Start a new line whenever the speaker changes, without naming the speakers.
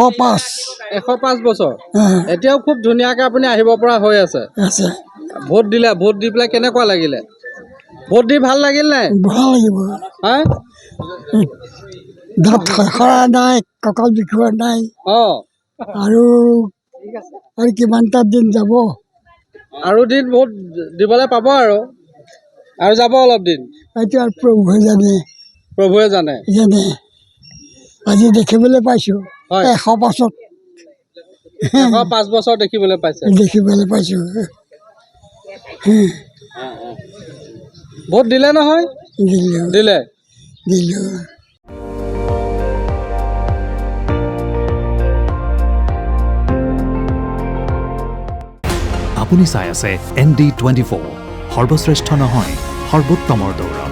105 বছৰ এতিয়াও খুব ধুনীয়াকে আপুনি আহিব পৰা হৈ আছে ভোট দিলে ভোট দি পেলাই কেনেকুৱা লাগিলে ভোট দি ভাল লাগিল নাই
ভাল লাগিব
হা
দাঁত খৰা নাই কঁকাল বিষোৱা নাই আৰু কিমানটা দিন যাব
আৰু দিন ভোট দিবলৈ পাব আৰু যাব অলপ দিন
এতিয়া প্ৰভুৱে জানে আজি দেখিবলৈ পাইছোঁ
105 বছৰ দেখিবলৈ পাইছোঁ ভোট দিলে নহয় দিলে
আপুনি চাই আছে ND24 সৰ্বশ্ৰেষ্ঠ নহয় সৰ্বোত্তমৰ দৌৰা